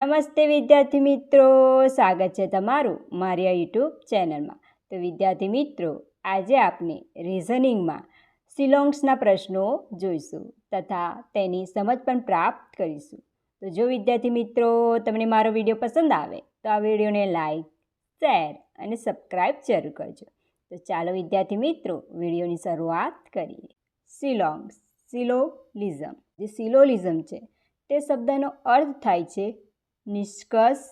નમસ્તે વિદ્યાર્થી મિત્રો, સ્વાગત છે તમારું મારી આ યુટ્યુબ ચેનલમાં. તો વિદ્યાર્થી મિત્રો, આજે આપણે રિઝનિંગમાં શિલોંગ્સના પ્રશ્નો જોઈશું તથા તેની સમજ પણ પ્રાપ્ત કરીશું. તો જો વિદ્યાર્થી મિત્રો તમને મારો વિડીયો પસંદ આવે તો આ વિડીયોને લાઈક, શેર અને સબસ્ક્રાઈબ જરૂર કરજો. તો ચાલો વિદ્યાર્થી મિત્રો વિડીયોની શરૂઆત કરીએ. શિલોંગ્સ, સિલોલિઝમ. જે સિલોલિઝમ છે તે શબ્દનો અર્થ થાય છે નિષ્કર્ષ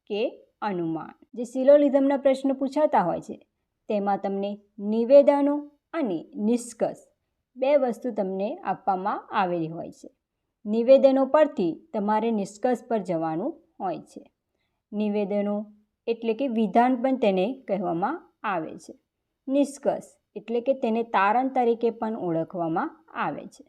કે અનુમાન. જે સિલોલિઝમના પ્રશ્નો પૂછાતા હોય છે તેમાં તમને નિવેદનો અને નિષ્કર્ષ બે વસ્તુ તમને આપવામાં આવેલી હોય છે. નિવેદનો પરથી તમારે નિષ્કર્ષ પર જવાનું હોય છે. નિવેદનો એટલે કે વિધાન પણ તેને કહેવામાં આવે છે. નિષ્કર્ષ એટલે કે તેને તારણ તરીકે પણ ઓળખવામાં આવે છે.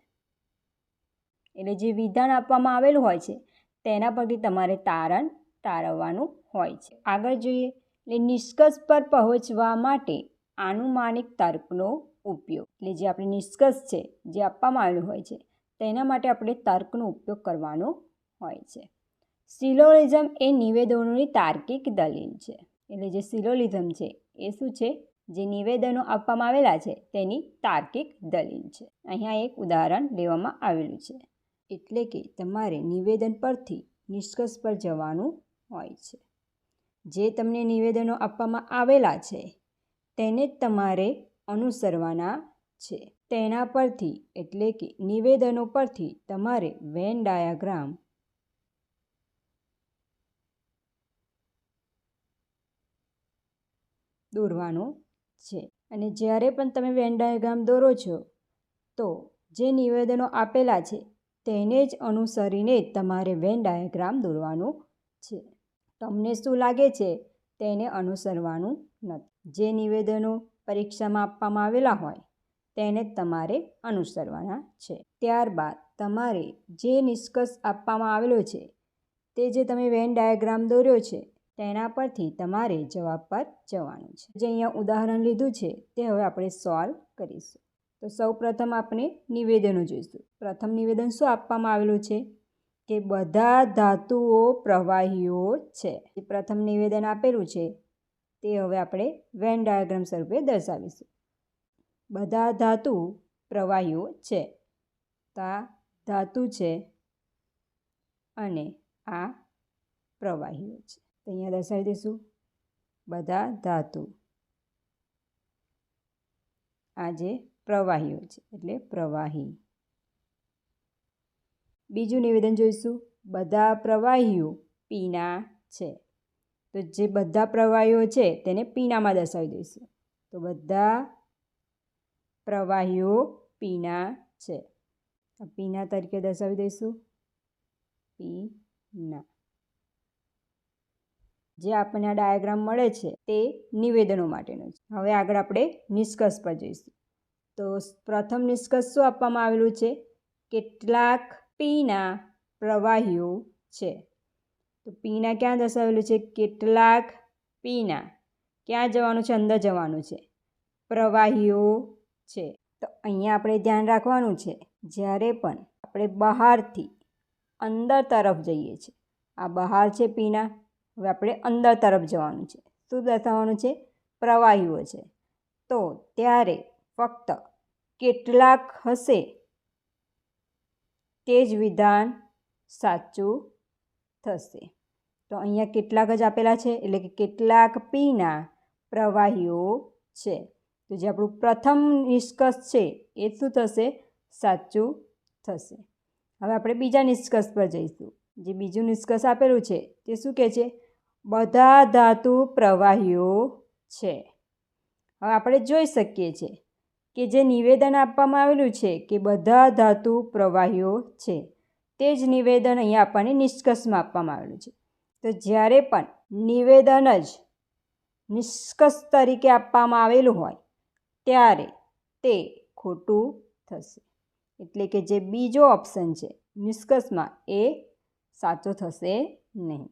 એટલે જે વિધાન આપવામાં આવેલું હોય છે તેના પરથી તમારે તારણ તારવવાનું હોય છે. આગળ જોઈએ એટલે નિષ્કર્ષ પર પહોંચવા માટે આનુમાનિક તર્કનો ઉપયોગ. એટલે જે આપણે નિષ્કર્ષ છે જે આપવામાં આવેલું હોય છે તેના માટે આપણે તર્કનો ઉપયોગ કરવાનો હોય છે. સિલોલિઝમ એ નિવેદનોની તાર્કિક દલીલ છે. એટલે જે સિલોલિઝમ છે એ શું છે? જે નિવેદનો આપવામાં આવેલા છે તેની તાર્કિક દલીલ છે. અહીંયા એક ઉદાહરણ લેવામાં આવેલું છે. એટલે કે તમારે નિવેદન પરથી નિષ્કર્ષ પર જવાનું હોય છે. જે તમને નિવેદનો આપવામાં આવેલા છે તેને જ તમારે અનુસરવાના છે. તેના પરથી એટલે કે નિવેદનો પરથી તમારે વેન ડાયાગ્રામ દોરવાનો છે. અને જ્યારે પણ તમે વેન ડાયાગ્રામ દોરો છો તો જે નિવેદનો આપેલા છે તેને જ અનુસરીને તમારે વેન ડાયાગ્રામ દોરવાનું છે. તમને શું લાગે છે તેને અનુસરવાનું નથી. જે નિવેદનો પરીક્ષામાં આપવામાં આવેલા હોય તેને જ તમારે અનુસરવાના છે. ત્યારબાદ તમારે જે નિષ્કર્ષ આપવામાં આવેલો છે તે જે તમે વેન ડાયાગ્રામ દોર્યો છે તેના પરથી તમારે જવાબ પર જવાનું છે. જે અહીંયા ઉદાહરણ લીધું છે તે હવે આપણે સોલ્વ કરીશું. તો સૌ પ્રથમ આપણે નિવેદનો જોઈશું. પ્રથમ નિવેદન શું આપવામાં આવેલું છે કે બધા ધાતુઓ પ્રવાહીઓ છે. જે પ્રથમ નિવેદન આપેલું છે તે હવે આપણે વેન ડાયાગ્રામ સ્વરૂપે દર્શાવીશું. બધા ધાતુ પ્રવાહીઓ છે. તો આ ધાતુ છે અને આ પ્રવાહીઓ છે. તો અહીંયા દર્શાવી દઈશું બધા ધાતુ. આ જે પ્રવાહીઓ છે એટલે પ્રવાહી. બીજું નિવેદન જોઈશું. બધા પ્રવાહીઓ પીના છે. તો જે બધા પ્રવાહીઓ છે તેને પીનામાં દર્શાવી દઈશું. તો બધા પ્રવાહીઓ પીના છે. પીના તરીકે દર્શાવી દઈશું. પીના. જે આપણને આ ડાયાગ્રામ મળે છે તે નિવેદનો માટેનો છે. હવે આગળ આપણે નિષ્કર્ષ પર જઈશું. તો પ્રથમ નિષ્કર્ષ શું આપવામાં આવેલું છે? કેટલાક પીના પ્રવાહીઓ છે. તો પીના ક્યાં દર્શાવેલું છે? કેટલાક પીના. ક્યાં જવાનું છે? અંદર જવાનું છે. પ્રવાહીઓ છે. તો અહીંયા આપણે ધ્યાન રાખવાનું છે જ્યારે પણ આપણે બહારથી અંદર તરફ જઈએ છીએ. આ બહાર છે પીના. હવે આપણે અંદર તરફ જવાનું છે. શું દર્શાવવાનું છે? પ્રવાહીઓ છે. તો ત્યારે ફક્ત કેટલાક હશે તે જ વિધાન સાચું થશે. તો અહીંયા કેટલાક જ આપેલા છે એટલે કે કેટલાક પીના પ્રવાહીઓ છે. તો જે આપણું પ્રથમ નિષ્કર્ષ છે એ શું થશે? સાચું થશે. હવે આપણે બીજા નિષ્કર્ષ પર જઈશું. જે બીજું નિષ્કર્ષ આપેલું છે તે શું કહે છે? બધા ધાતુ પ્રવાહીઓ છે. હવે આપણે જોઈ શકીએ છીએ કે જે નિવેદન આપવામાં આવેલું છે કે બધા ધાતુ પ્રવાહીઓ છે તે જ નિવેદન અહીંયા આપણને નિષ્કર્ષમાં આપવામાં આવેલું છે. તો જ્યારે પણ નિવેદન જ નિષ્કર્ષ તરીકે આપવામાં આવેલું હોય ત્યારે તે ખોટું થશે. એટલે કે જે બીજો ઓપ્શન છે નિષ્કર્ષમાં એ સાચો થશે નહીં.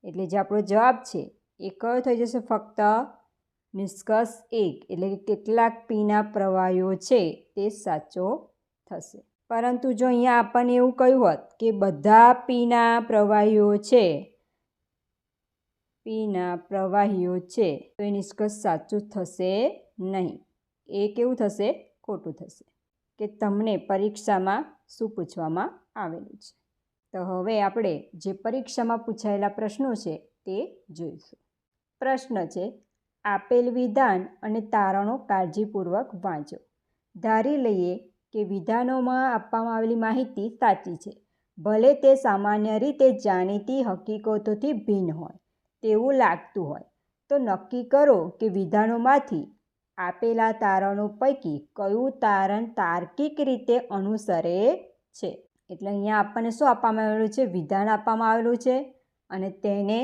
એટલે જે આપણો જવાબ છે એ કયો થઈ જશે? ફક્ત નિષ્કર્ષ 1 એટલે કે કેટલાક પીના પ્રવાહીઓ છે તે સાચો થશે. પરંતુ જો અહીંયા આપણને એવું કહ્યું હોત કે બધા પીના પ્રવાહીઓ છે પીના પ્રવાહીઓ છે તો એ નિષ્કર્ષ સાચું થશે નહીં. એ કેવું થશે? ખોટું થશે. કે તમને પરીક્ષામાં શું પૂછવામાં આવેલું છે. તો હવે આપણે જે પરીક્ષામાં પૂછાયેલા પ્રશ્નો છે તે જોઈશું. પ્રશ્ન છે, આપેલ વિધાન અને તારણો કાળજીપૂર્વક વાંચો. ધારી લઈએ કે વિધાનોમાં આપવામાં આવેલી માહિતી સાચી છે, ભલે તે સામાન્ય રીતે જાણીતી હકીકતોથી ભિન્ન હોય તેવું લાગતું હોય, તો નક્કી કરો કે વિધાનોમાંથી આપેલા તારણો પૈકી કયું તારણ તાર્કિક રીતે અનુસરે છે. એટલે અહીંયા આપણને શું આપવામાં આવેલું છે? વિધાન આપવામાં આવેલું છે અને તેને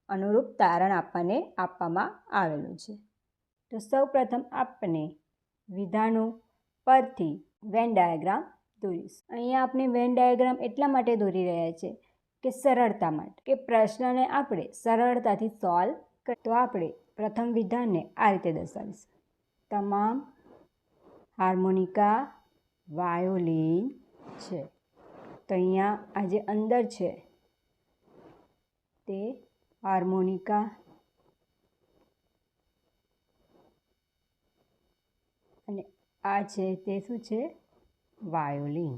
અનુરૂપ તારણ આપણને આપવામાં આવેલું છે. તો સૌપ્રથમ આપણે વિધાનો પરથી વેન ડાયાગ્રામ દોરીશું. અહીંયા આપણે વેન ડાયાગ્રામ એટલા માટે દોરી રહ્યા છે કે સરળતા માટે, કે પ્રશ્નને આપણે સરળતાથી સોલ્વ કરીએ. તો આપણે પ્રથમ વિધાનને આ રીતે દર્શાવીશું. તમામ હાર્મોનિકા વાયોલિન છે. તો અહીંયા આ જે અંદર છે તે હાર્મોનિકા અને આ છે તે શું છે? વાયોલિન.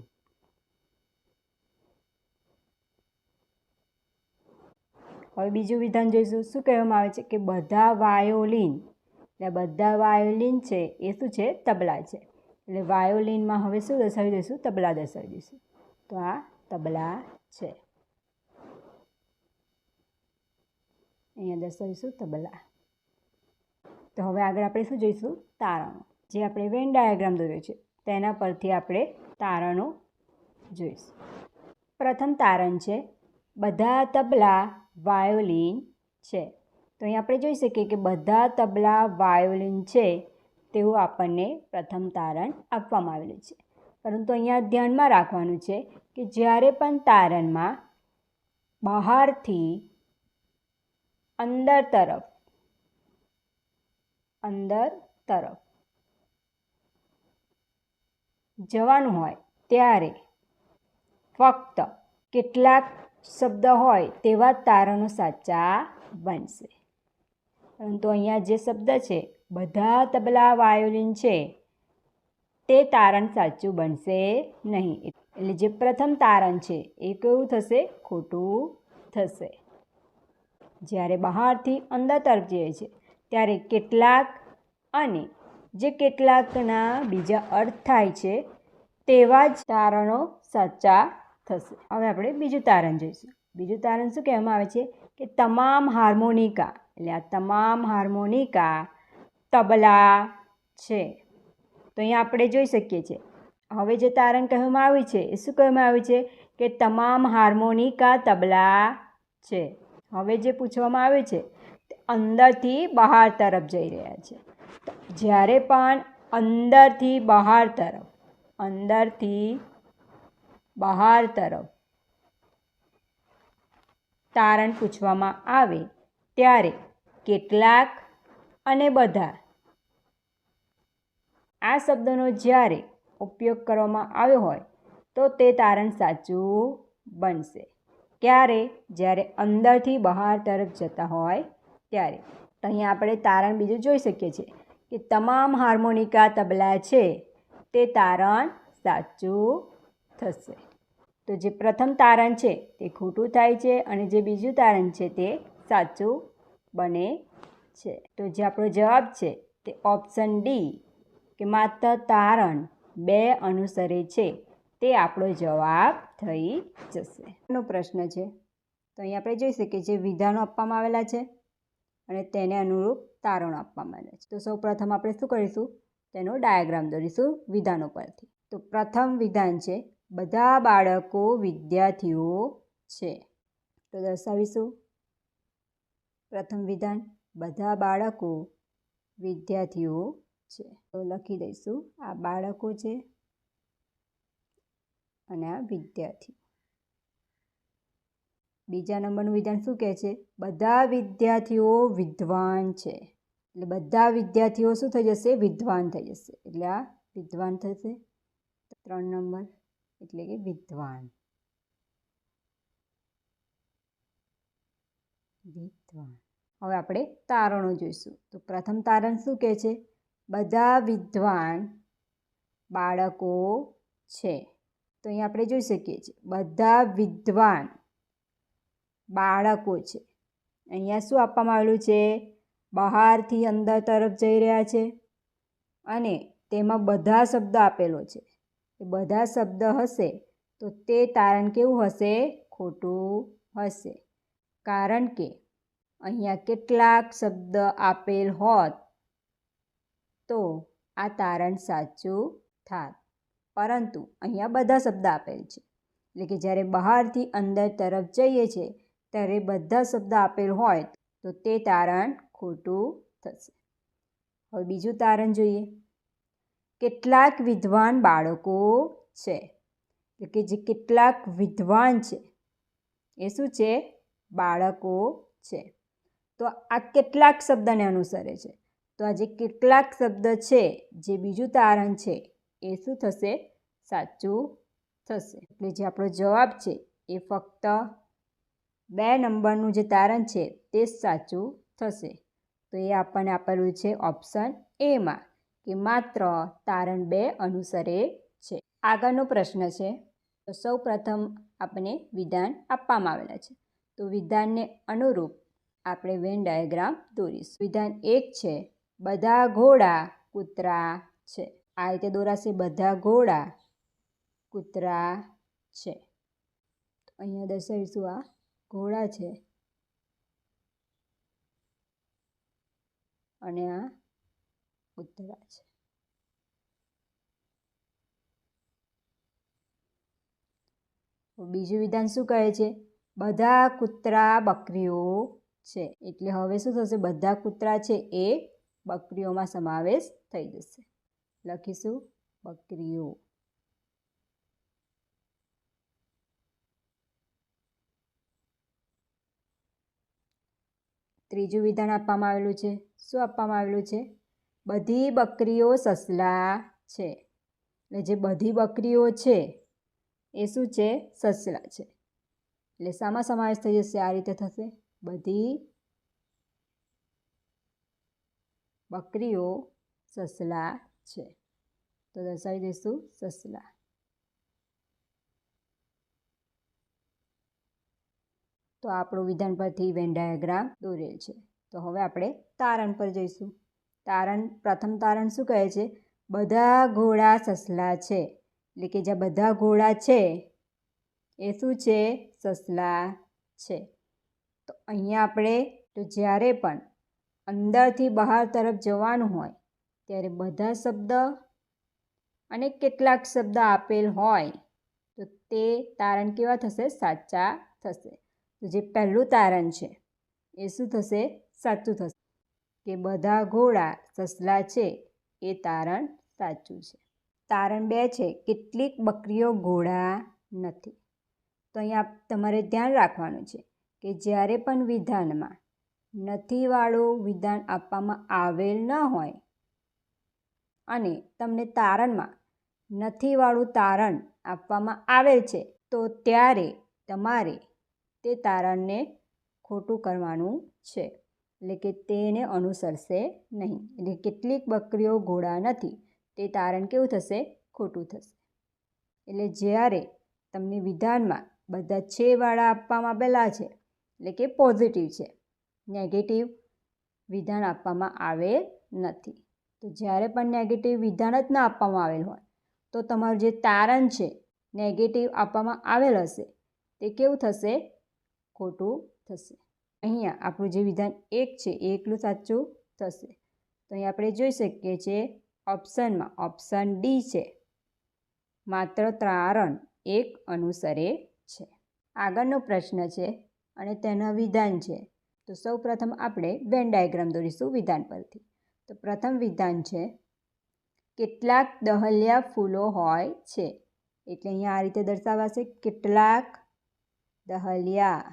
હવે બીજું વિધાન જોઈશું. શું કહેવામાં આવે છે? કે બધા વાયોલિન, એટલે બધા વાયોલિન છે એ શું છે? તબલા છે. એટલે વાયોલિનમાં હવે શું દર્શાવી દઈશું? તબલા દર્શાવી દઈશું. તો આ તબલા છે. અહીંયા દર્શાવીશું તબલા. તો હવે આગળ આપણે શું જોઈશું? તારણો. જે આપણે વેન ડાયાગ્રામ દોર્યો છે તેના પરથી આપણે તારણો જોઈશું. પ્રથમ તારણ છે, બધા તબલા વાયોલિન છે. તો અહીં આપણે જોઈ શકીએ કે બધા તબલા વાયોલિન છે તેવું આપણને પ્રથમ તારણ આપવામાં આવેલું છે. પરંતુ અહીંયા ધ્યાનમાં રાખવાનું છે કે જ્યારે પણ તારણમાં બહારથી અંદર તરફ જવાનું હોય ત્યારે ફક્ત કેટલાક શબ્દ હોય તેવા તારણો સાચા બનશે. પરંતુ અહીંયા જે શબ્દ છે બધા તબલા વાયોલિન છે તે તારણ સાચું બનશે નહીં. એટલે જે પ્રથમ તારણ છે એ કેવું થશે? ખોટું થશે. જ્યારે બહારથી અંદર તરફ જઈએ છે ત્યારે કેટલાક અને જે કેટલાકના બીજા અર્થ થાય છે તેવા જ તારણો સાચા થશે. હવે આપણે બીજું તારણ જોઈશું. બીજું તારણ શું કહેવામાં આવે છે? કે તમામ હાર્મોનિકા, એટલે આ તમામ હાર્મોનિકા તબલા છે. તો અહીંયા આપણે જોઈ શકીએ છીએ હવે જે તારણ કહેવામાં આવ્યું છે એ શું કહેવામાં આવ્યું છે? કે તમામ હાર્મોનિકા તબલા છે. હવે જે પૂછવામાં આવ્યું છે તે અંદરથી બહાર તરફ જઈ રહ્યા છે. જ્યારે પણ અંદરથી બહાર તરફ તારણ પૂછવામાં આવે ત્યારે કેટલાક અને બધા આ શબ્દનો જ્યારે ઉપયોગ કરવામાં આવ્યો હોય તો તે તારણ સાચું બનશે. ક્યારે? જ્યારે અંદરથી બહાર તરફ જતા હોય ત્યારે. તો અહીંયા આપણે તારણ બીજું જોઈ શકીએ છીએ કે તમામ હાર્મોનિકા તબલા છે તે તારણ સાચું થશે. તો જે પ્રથમ તારણ છે તે ખોટું થાય છે અને જે બીજું તારણ છે તે સાચું બને છે. તો જે આપણો જવાબ છે તે ઓપ્શન ડી, કે માત્ર તારણ 2 અનુસરે છે, તે આપણો જવાબ થઈ જશે. નો પ્રશ્ન છે. તો અહીં આપણે જોઈ શકીએ જે વિધાનો આપવામાં આવેલા છે અને તેને અનુરૂપ તારણો આપવામાં આવેલા છે. તો સૌપ્રથમ આપણે શું કરીશું? તેનો ડાયાગ્રામ દોરીશું વિધાનો પરથી. તો પ્રથમ વિધાન છે, બધા બાળકો વિદ્યાર્થીઓ છે. તો દર્શાવીશું પ્રથમ વિધાન, બધા બાળકો વિદ્યાર્થીઓ છે. તો લખી દઈશું આ બાળકો છે અને આ વિદ્યાર્થી. બીજા નંબરનું વિધાન શું કહે છે? બધા વિદ્યાર્થીઓ વિદ્વાન છે. એટલે બધા વિદ્યાર્થીઓ શું થઈ જશે? વિદ્વાન થઈ જશે. એટલે આ વિદ્વાન થશે. 3 નંબર એટલે કે વિદ્વાન. હવે આપણે તારણો જોઈશું. તો પ્રથમ તારણ શું કહે છે? બધા વિદ્વાન બાળકો છે. તો અહીં આપણે જોઈ શકીએ છીએ બધા વિદ્વાન બાળકો છે. અહીંયા શું આપવામાં આવેલું છે? બહારથી અંદર તરફ જઈ રહ્યા છે અને તેમાં બધા શબ્દ આપેલો છે. એ બધા શબ્દ હશે તો તે તારણ કેવું હશે? ખોટું હશે. કારણ કે અહીંયા કેટલાક શબ્દ આપેલ હોત તો આ તારણ સાચું થાત, પરંતુ અહીંયા બધા શબ્દ આપેલ છે. એટલે કે જ્યારે બહારથી અંદર તરફ જઈએ છીએ ત્યારે બધા શબ્દ આપેલ હોય તો તે તારણ ખોટું થશે. હવે બીજું તારણ જોઈએ. કેટલાક વિદ્વાન બાળકો છે. એટલે કે જે કેટલાક વિદ્વાન છે એ શું છે? બાળકો છે. તો આ કેટલાક શબ્દને અનુસરે છે. તો આ જે કેટલાક શબ્દ છે જે બીજું તારણ છે એ શું થશે? સાચું થશે. એટલે જે આપણો જવાબ છે એ ફક્ત 2 નંબરનું જે તારણ છે તે જ સાચું થશે. તો એ આપણને આપેલું છે ઓપ્શન એમાં કે માત્ર તારણ 2 અનુસરે છે. આગળનો પ્રશ્ન છે. તો સૌ પ્રથમ આપણને વિધાન આપવામાં આવેલા છે. તો વિધાનને અનુરૂપ આપણે વેન ડાયાગ્રામ દોરીશું. વિધાન 1 છે બધા ઘોડા કૂતરા છે. આ રીતે દોરાશે બધા ઘોડા કૂતરા છે. તો અહીંયા દર્શાવીશું આ ઘોડા છે અને આ કૂતરા છે. બીજું વિધાન શું કહે છે? બધા કૂતરા બકરીઓ છે. એટલે હવે શું થશે? બધા કૂતરા છે એ બકરીઓમાં સમાવેશ થઈ જશે. લખીશું બકરીઓ. ત્રીજું વિધાન આપવામાં આવેલું છે. શું આપવામાં આવેલું છે? બધી બકરીઓ સસલા છે. એટલે જે બધી બકરીઓ છે એ શું છે? સસલા છે. એટલે શામાં સમાવેશ થઈ જશે? આ રીતે થશે બધી બકરીઓ સસલા છે. તો દર્શાવી દઈશું સસલા. તો આપણું વિધાન પરથી વેન ડાયાગ્રામ દોરેલ છે. તો હવે આપણે તારણ પર જઈશું. પ્રથમ તારણ શું કહે છે? બધા ઘોડા સસલા છે. એટલે કે જે બધા ઘોડા છે એ શું છે? સસલા છે. તો અહીંયા આપણે તો જ્યારે પણ અંદરથી બહાર તરફ જવાનું હોય ત્યારે બધા શબ્દ અને કેટલાક શબ્દ આપેલ હોય તો તે તારણ કેવા થશે? સાચા થશે. તો જે પહેલું તારણ છે એ શું થશે? સાચું થશે કે બધા ઘોડા સસલા છે. એ તારણ સાચું છે. તારણ 2 છે કેટલીક બકરીઓ ઘોડા નથી. તો અહીંયા તમારે ધ્યાન રાખવાનું છે કે જ્યારે પણ વિધાનમાં નથીવાળું વિધાન આપવામાં આવેલ ન હોય અને તમને તારણમાં નથીવાળું તારણ આપવામાં આવેલ છે તો ત્યારે તમારે તે તારણને ખોટું કરવાનું છે. એટલે કે તેને અનુસરશે નહીં. એટલે કેટલીક બકરીઓ ઘોડા નથી તે તારણ કેવું થશે? ખોટું થશે. એટલે જ્યારે તમને વિધાનમાં બધા છેવાળા આપવામાં આવેલા છે એટલે કે પોઝિટિવ છે, નેગેટિવ વિધાન આપવામાં આવેલ નથી. તો જ્યારે પણ નેગેટિવ વિધાન જ ના આપવામાં આવેલ હોય તો તમારું જે તારણ છે નેગેટિવ આપવામાં આવેલ હશે તે કેવું થશે? ખોટું થશે. અહીંયા આપણું જે વિધાન 1 છે એ એકલું સાચું થશે. તો અહીં આપણે જોઈ શકીએ છીએ ઓપ્શનમાં ઓપ્શન ડી છે માત્ર તારણ 1 અનુસરે છે. આગળનો પ્રશ્ન છે અને તેના વિધાન છે. તો સૌ પ્રથમ આપણે વેન ડાયાગ્રામ દોરીશું વિધાન પરથી. તો પ્રથમ વિધાન છે કેટલાક દહલિયા ફૂલો હોય છે. એટલે અહીંયા આ રીતે દર્શાવાશે કેટલાક દહલિયા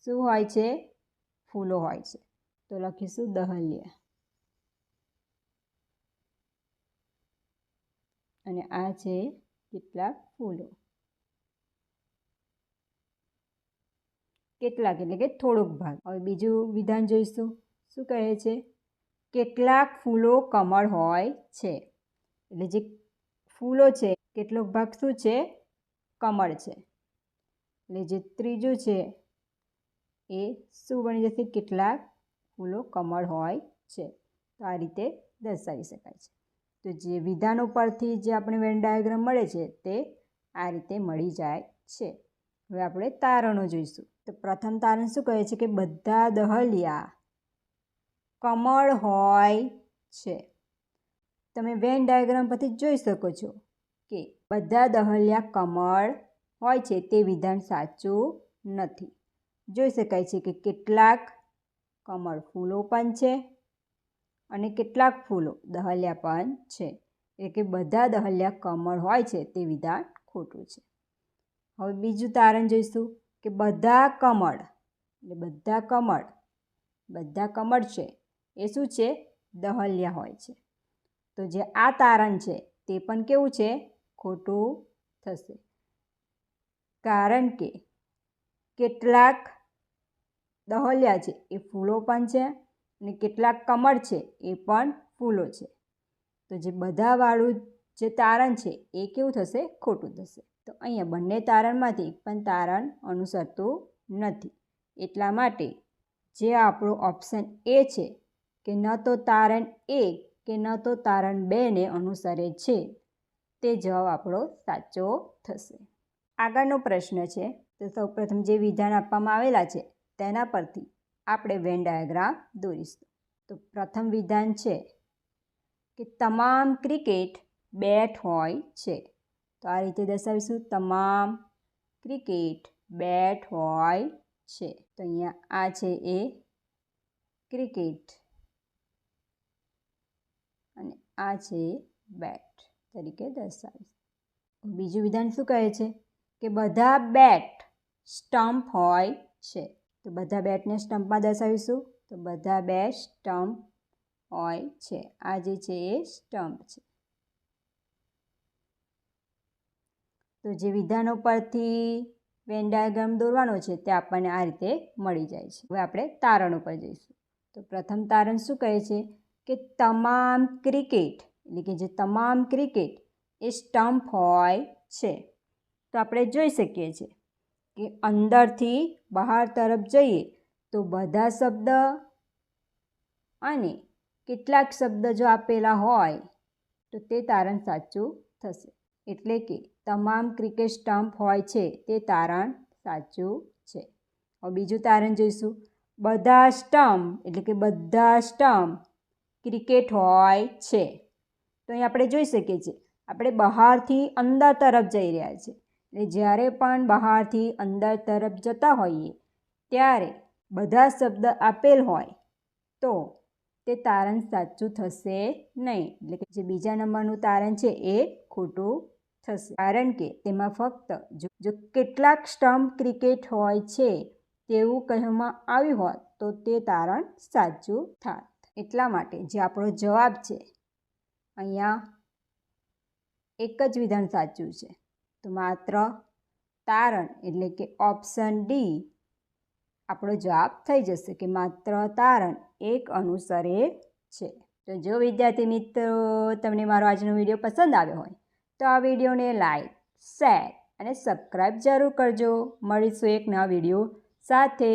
શું હોય છે? ફૂલો હોય છે. તો લખીશું દહલિયા. અને આ છે કેટલાક ફૂલો. કેટલાક એટલે કે થોડોક ભાગ. હવે બીજું વિધાન જોઈશું. શું કહે છે? કેટલાક ફૂલો કમળ હોય છે. એટલે જે ફૂલો છે કેટલોક ભાગ શું છે? કમળ છે. એટલે જે ત્રીજું છે એ શું બની જશે? કેટલાક ફૂલો કમળ હોય છે. તો આ રીતે દર્શાવી શકાય છે. તો જે વિધાનો પરથી જે આપણે વેન ડાયાગ્રામ મળે છે તે આ રીતે મળી જાય છે. હવે આપણે તારણો જોઈશું. તો પ્રથમ તારણ શું કહે છે? કે બધા દહલિયા કમળ હોય છે. તમે વેન ડાયાગ્રામ પરથી જોઈ શકો છો કે બધા દહલિયા કમળ હોય છે તે વિધાન સાચું નથી. જોઈ શકાય છે કે કેટલાક કમળ ફૂલો પણ છે અને કેટલાક ફૂલો દહલિયા પણ છે. એટલે કે બધા દહલિયા કમળ હોય છે તે વિધાન ખોટું છે. હવે બીજું તારણ જોઈશું કે બધા કમળ એટલે બધા કમળ છે એ શું છે? દહલિયા હોય છે. તો જે આ તારણ છે તે પણ કેવું છે? ખોટું થશે. કારણ કે કેટલાક દહલિયા છે એ ફૂલો પણ છે અને કેટલાક કમળ છે એ પણ ફૂલો છે. તો જે બધાવાળું જે તારણ છે એ કેવું થશે? ખોટું થશે. તો અહીંયા બંને તારણમાંથી એક પણ તારણ અનુસરતું નથી. એટલા માટે જે આપણો ઓપ્શન એ છે કે ન તો તારણ 1 કે ન તો તારણ 2ને અનુસરે છે તે જવાબ આપણો સાચો થશે. આગળનો પ્રશ્ન છે. તો સૌપ્રથમ જે વિધાન આપવામાં આવેલા છે તેના પરથી આપણે વેન ડાયાગ્રામ દોરીશું. તો પ્રથમ વિધાન છે કે તમામ ક્રિકેટ બેટ હોય છે. તો આ રીતે દર્શાવીશું. તમામ ક્રિકેટ બેટ હોય છે. તો અહીંયા આ છે એ ક્રિકેટ અને આ છે બેટ તરીકે દર્શાવીશું. બીજું વિધાન શું કહે છે? કે બધા બેટ સ્ટમ્પ હોય છે. તો બધા બેટને સ્ટમ્પમાં દર્શાવીશું. તો બધા બેટ સ્ટમ્પ હોય છે. આ જે છે એ સ્ટમ્પ છે. તો જે વિધાનો પરથી વેન ડાયાગ્રામ દોરવાનો છે તે આપણને આ રીતે મળી જાય છે. હવે આપણે તારણો પર જઈશું. તો પ્રથમ તારણ શું કહે છે? કે તમામ ક્રિકેટ એટલે કે જે તમામ ક્રિકેટ એ સ્ટમ્પ હોય છે. તો આપણે જોઈ શકીએ છીએ કે અંદરથી બહાર તરફ જઈએ તો બધા શબ્દ અને કેટલાક શબ્દ જો આપેલા હોય તો તે તારણ સાચું થશે. એટલે કે તમામ ક્રિકેટ સ્ટમ્પ હોય છે તે તારણ સાચું છે. હવે બીજું તારણ જોઈશું. બધા સ્ટમ્પ એટલે કે બધા સ્ટમ્પ ક્રિકેટ હોય છે. તો અહીં આપણે જોઈ શકીએ છીએ આપણે બહારથી અંદર તરફ જઈ રહ્યા છીએ. એટલે જ્યારે પણ બહારથી અંદર તરફ જતા હોઈએ ત્યારે બધા શબ્દ આપેલ હોય તો તે તારણ સાચું થશે નહીં. એટલે કે જે બીજા નંબરનું તારણ છે એ ખોટું થશે. કારણ કે તેમાં ફક્ત જો કેટલાક સ્ટમ્પ ક્રિકેટ હોય છે તેવું કહેવામાં આવ્યું હોત તો તે તારણ સાચું થાત. એટલા માટે જે આપણો જવાબ છે અહીંયા એક જ વિધાન સાચું છે. તો માત્ર તારણ એટલે કે ઓપ્શન ડી આપણો જવાબ થઈ જશે કે માત્ર તારણ 1 અનુસરે છે. તો જો વિદ્યાર્થી મિત્રો તમને મારો આજનો વિડીયો પસંદ આવ્યો હોય તો આ વિડીયોને લાઈક, શેર અને સબસ્ક્રાઈબ જરૂર કરજો. મળીશું એક નવા વિડીયો સાથે.